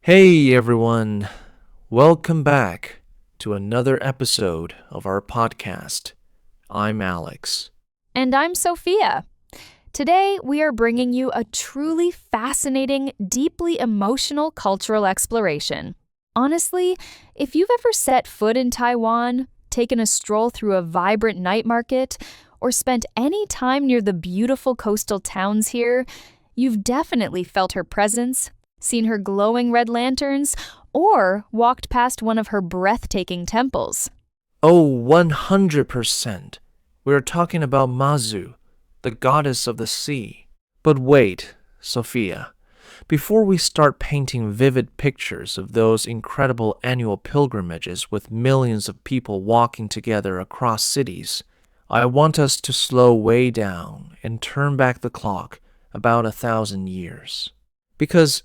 Hey everyone, welcome back to another episode of our podcast. I'm Alex. And I'm Sophia. Today, we are bringing you a truly fascinating, deeply emotional cultural exploration. Honestly, if you've ever set foot in Taiwan, taken a stroll through a vibrant night market, or spent any time near the beautiful coastal towns here, you've definitely felt her presence, seen her glowing red lanterns, or walked past one of her breathtaking temples. Oh, 100%. We're talking about Mazu, the goddess of the sea. But wait, Sophia, before we start painting vivid pictures of those incredible annual pilgrimages with millions of people walking together across cities, I want us to slow way down and turn back the clock about 1,000 years. Because,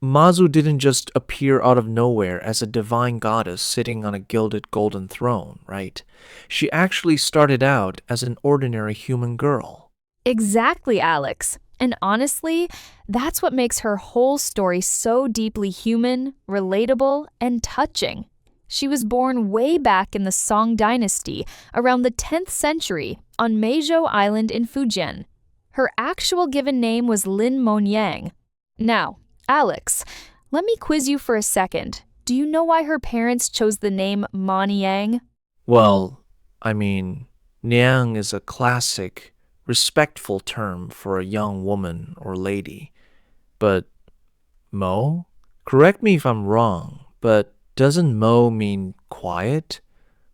Mazu didn't just appear out of nowhere as a divine goddess sitting on a gilded golden throne, right? She actually started out as an ordinary human girl. Exactly, Alex. And honestly, that's what makes her whole story so deeply human, relatable, and touching. She was born way back in the Song Dynasty, around the 10th century, on Mazu Island in Fujian. Her actual given name was Lin Mo-niang. Now, Alex, let me quiz you for a second. Do you know why her parents chose the name Mo-niang? Well, Niang is a classic, respectful term for a young woman or lady. But Mo? Correct me if I'm wrong, but doesn't Mo mean quiet,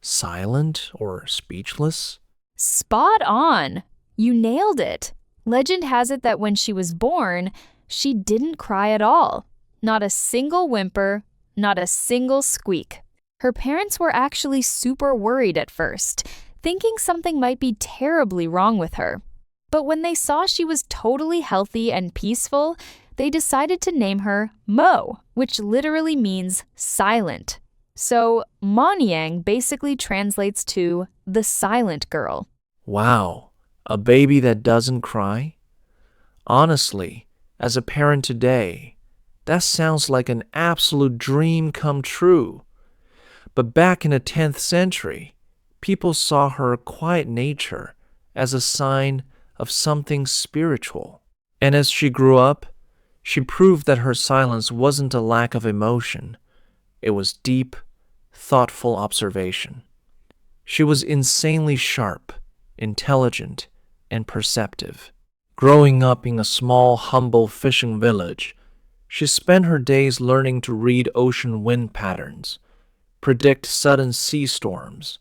silent, or speechless? Spot on! You nailed it. Legend has it that when she was born, she didn't cry at all. Not a single whimper, not a single squeak. Her parents were actually super worried at first, thinking something might be terribly wrong with her. But when they saw she was totally healthy and peaceful, they decided to name her Mo, which literally means silent. So Mo-niang basically translates to the silent girl. Wow, a baby that doesn't cry? Honestly, as a parent today, that sounds like an absolute dream come true. But back in the 10th century, people saw her quiet nature as a sign of something spiritual. And as she grew up, she proved that her silence wasn't a lack of emotion. It was deep, thoughtful observation. She was insanely sharp, intelligent, and perceptive. Growing up in a small, humble fishing village, she spent her days learning to read ocean wind patterns, predict sudden sea storms,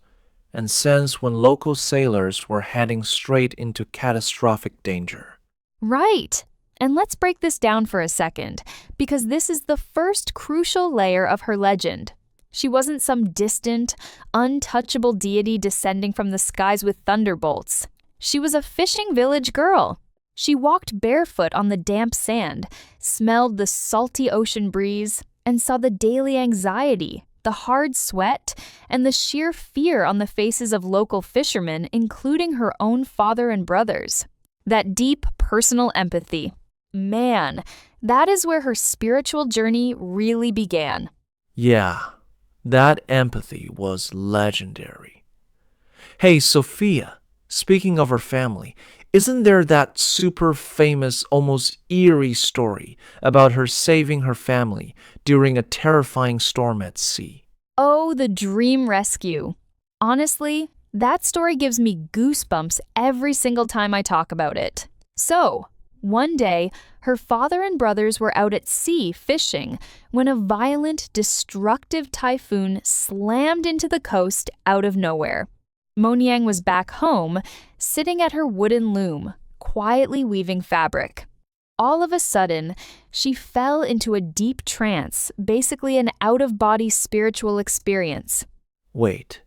and sense when local sailors were heading straight into catastrophic danger. Right. And let's break this down for a second, because this is the first crucial layer of her legend. She wasn't some distant, untouchable deity descending from the skies with thunderbolts. She was a fishing village girl. She walked barefoot on the damp sand, smelled the salty ocean breeze, and saw the daily anxiety, the hard sweat, and the sheer fear on the faces of local fishermen, including her own father and brothers. That deep personal empathy. Man, that is where her spiritual journey really began. Yeah, that empathy was legendary. Hey, Sophia, speaking of her family, isn't there that super famous, almost eerie story about her saving her family during a terrifying storm at sea? Oh, the dream rescue. Honestly, that story gives me goosebumps every single time I talk about it. So, one day, her father and brothers were out at sea fishing when a violent, destructive typhoon slammed into the coast out of nowhere. Mo-niang was back home, sitting at her wooden loom, quietly weaving fabric. All of a sudden, she fell into a deep trance, basically an out-of-body spiritual experience. Wait,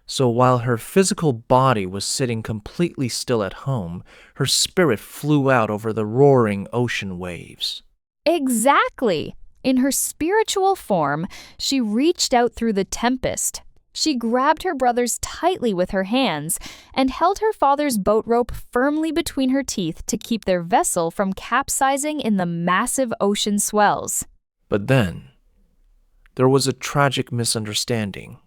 so while her physical body was sitting completely still at home, her spirit flew out over the roaring ocean waves? Exactly! In her spiritual form, she reached out through the tempest. She grabbed her brothers tightly with her hands and held her father's boat rope firmly between her teeth to keep their vessel from capsizing in the massive ocean swells. But then, there was a tragic misunderstanding,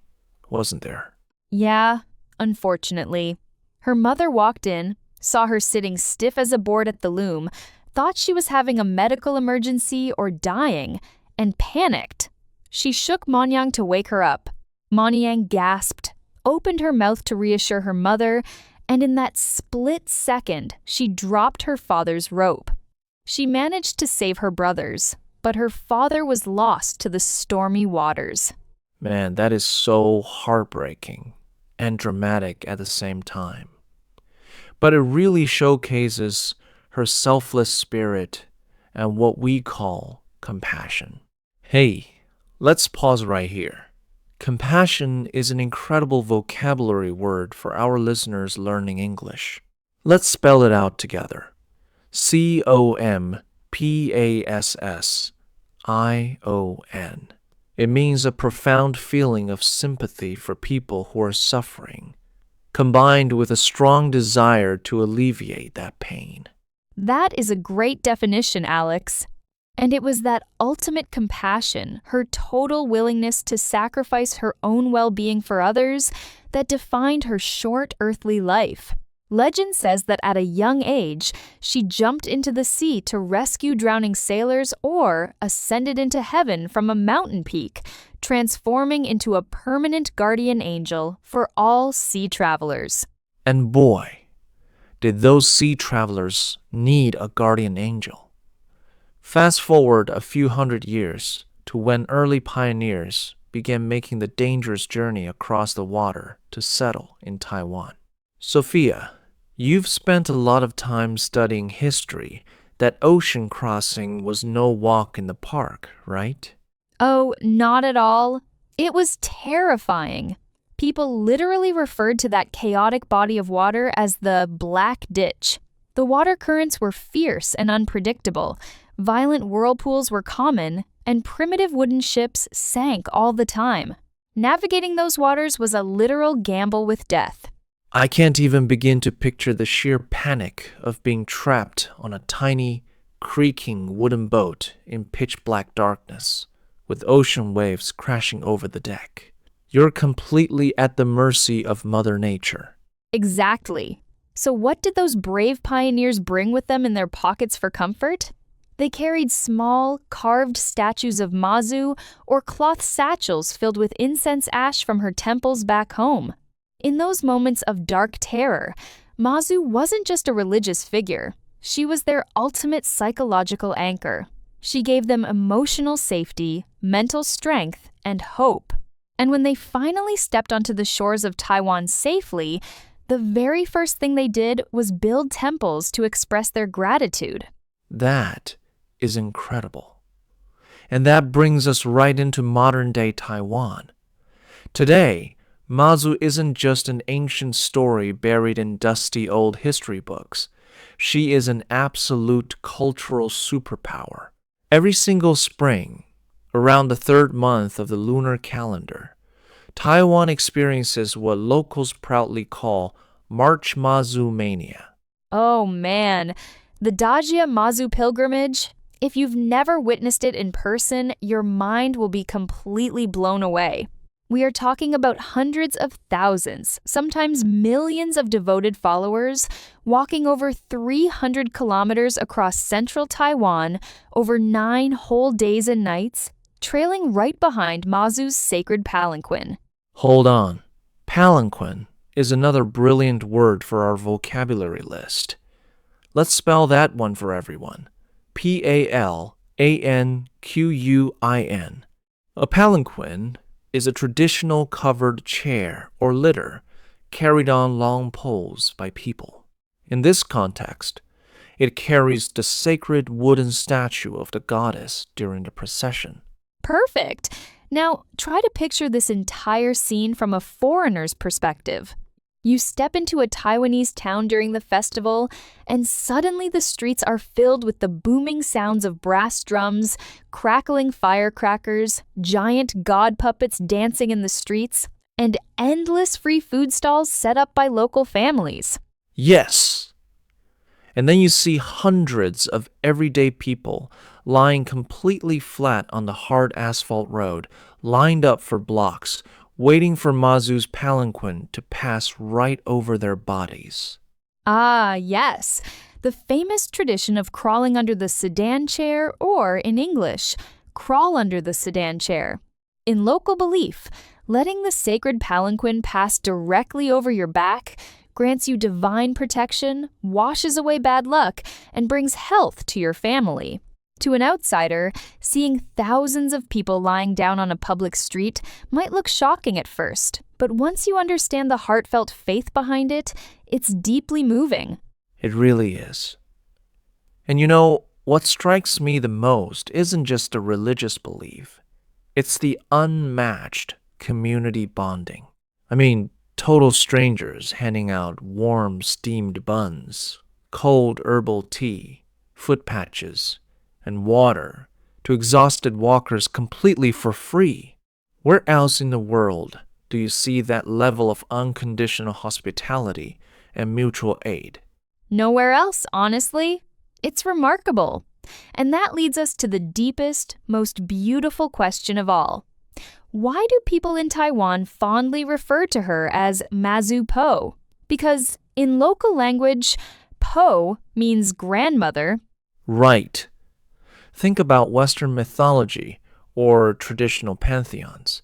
wasn't there? Yeah, unfortunately. Her mother walked in, saw her sitting stiff as a board at the loom, thought she was having a medical emergency or dying, and panicked. She shook Mo-niang to wake her up. Mo-niang gasped, opened her mouth to reassure her mother, and in that split second, she dropped her father's rope. She managed to save her brothers, but her father was lost to the stormy waters. Man, that is so heartbreaking and dramatic at the same time. But it really showcases her selfless spirit and what we call compassion. Hey, let's pause right here. Compassion is an incredible vocabulary word for our listeners learning English. Let's spell it out together. Compassion. It means a profound feeling of sympathy for people who are suffering, combined with a strong desire to alleviate that pain. That is a great definition, Alex. And it was that ultimate compassion, her total willingness to sacrifice her own well-being for others, that defined her short earthly life. Legend says that at a young age, she jumped into the sea to rescue drowning sailors or ascended into heaven from a mountain peak, transforming into a permanent guardian angel for all sea travelers. And boy, did those sea travelers need a guardian angel. Fast forward a few hundred years to when early pioneers began making the dangerous journey across the water to settle in Taiwan. Sophia, you've spent a lot of time studying history. That ocean crossing was no walk in the park, right? Oh, not at all. It was terrifying. People literally referred to that chaotic body of water as the Black Ditch. The water currents were fierce and unpredictable. Violent whirlpools were common, and primitive wooden ships sank all the time. Navigating those waters was a literal gamble with death. I can't even begin to picture the sheer panic of being trapped on a tiny, creaking wooden boat in pitch-black darkness, with ocean waves crashing over the deck. You're completely at the mercy of Mother Nature. Exactly. So what did those brave pioneers bring with them in their pockets for comfort? They carried small, carved statues of Mazu or cloth satchels filled with incense ash from her temples back home. In those moments of dark terror, Mazu wasn't just a religious figure. She was their ultimate psychological anchor. She gave them emotional safety, mental strength, and hope. And when they finally stepped onto the shores of Taiwan safely, the very first thing they did was build temples to express their gratitude. That is incredible. And that brings us right into modern-day Taiwan. Today, Mazu isn't just an ancient story buried in dusty old history books. She is an absolute cultural superpower. Every single spring, around the third month of the lunar calendar, Taiwan experiences what locals proudly call March Mazu Mania. Oh man, the Dajia Mazu pilgrimage? If you've never witnessed it in person, your mind will be completely blown away. We are talking about hundreds of thousands, sometimes millions of devoted followers, walking over 300 kilometers across central Taiwan over 9 whole days and nights, trailing right behind Mazu's sacred palanquin. Hold on. Palanquin is another brilliant word for our vocabulary list. Let's spell that one for everyone. Palanquin. A palanquin is a traditional covered chair or litter carried on long poles by people. In this context, it carries the sacred wooden statue of the goddess during the procession. Perfect! Now, try to picture this entire scene from a foreigner's perspective. You step into a Taiwanese town during the festival, and suddenly the streets are filled with the booming sounds of brass drums, crackling firecrackers, giant god puppets dancing in the streets, and endless free food stalls set up by local families. Yes! And then you see hundreds of everyday people lying completely flat on the hard asphalt road, lined up for blocks, waiting for Mazu's palanquin to pass right over their bodies. Ah, yes. The famous tradition of crawling under the sedan chair, or in English, crawl under the sedan chair. In local belief, letting the sacred palanquin pass directly over your back grants you divine protection, washes away bad luck, and brings health to your family. To an outsider, seeing thousands of people lying down on a public street might look shocking at first, but once you understand the heartfelt faith behind it, it's deeply moving. It really is. And you know, what strikes me the most isn't just a religious belief. It's the unmatched community bonding. I mean, total strangers handing out warm steamed buns, cold herbal tea, foot patches, and water to exhausted walkers completely for free. Where else in the world do you see that level of unconditional hospitality and mutual aid? Nowhere else, honestly. It's remarkable. And that leads us to the deepest, most beautiful question of all. Why do people in Taiwan fondly refer to her as Mazu Po? Because in local language, Po means grandmother. Right. Think about Western mythology or traditional pantheons.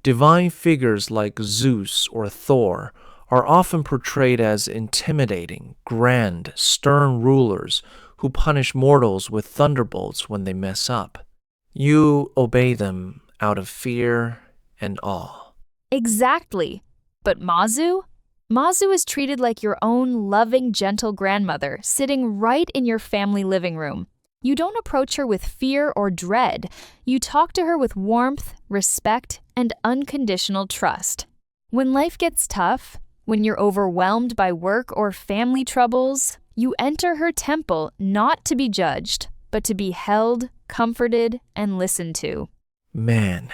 Divine figures like Zeus or Thor are often portrayed as intimidating, grand, stern rulers who punish mortals with thunderbolts when they mess up. You obey them out of fear and awe. Exactly. But Mazu? Mazu is treated like your own loving, gentle grandmother sitting right in your family living room. You don't approach her with fear or dread. You talk to her with warmth, respect, and unconditional trust. When life gets tough, when you're overwhelmed by work or family troubles, you enter her temple not to be judged, but to be held, comforted, and listened to. Man,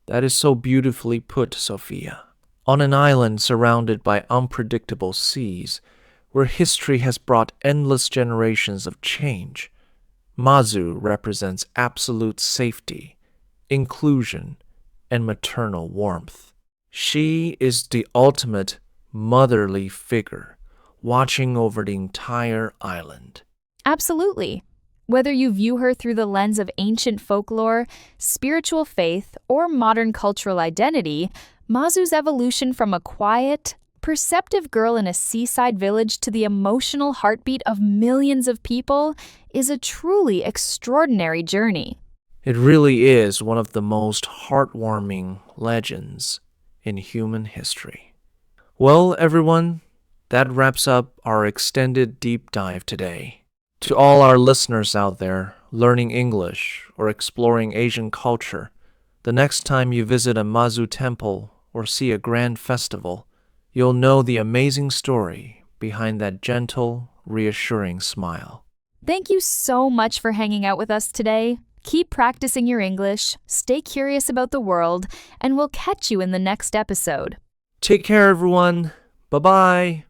that is so beautifully put, Sophia. On an island surrounded by unpredictable seas, where history has brought endless generations of change, Mazu represents absolute safety, inclusion, and maternal warmth. She is the ultimate motherly figure, watching over the entire island. Absolutely. Whether you view her through the lens of ancient folklore, spiritual faith, or modern cultural identity, Mazu's evolution from a quiet, perceptive girl in a seaside village to the emotional heartbeat of millions of people is a truly extraordinary journey. It really is one of the most heartwarming legends in human history. Well, everyone, that wraps up our extended deep dive today. To all our listeners out there learning English or exploring Asian culture, the next time you visit a Mazu temple or see a grand festival, you'll know the amazing story behind that gentle, reassuring smile. Thank you so much for hanging out with us today. Keep practicing your English, stay curious about the world, and we'll catch you in the next episode. Take care, everyone. Bye-bye.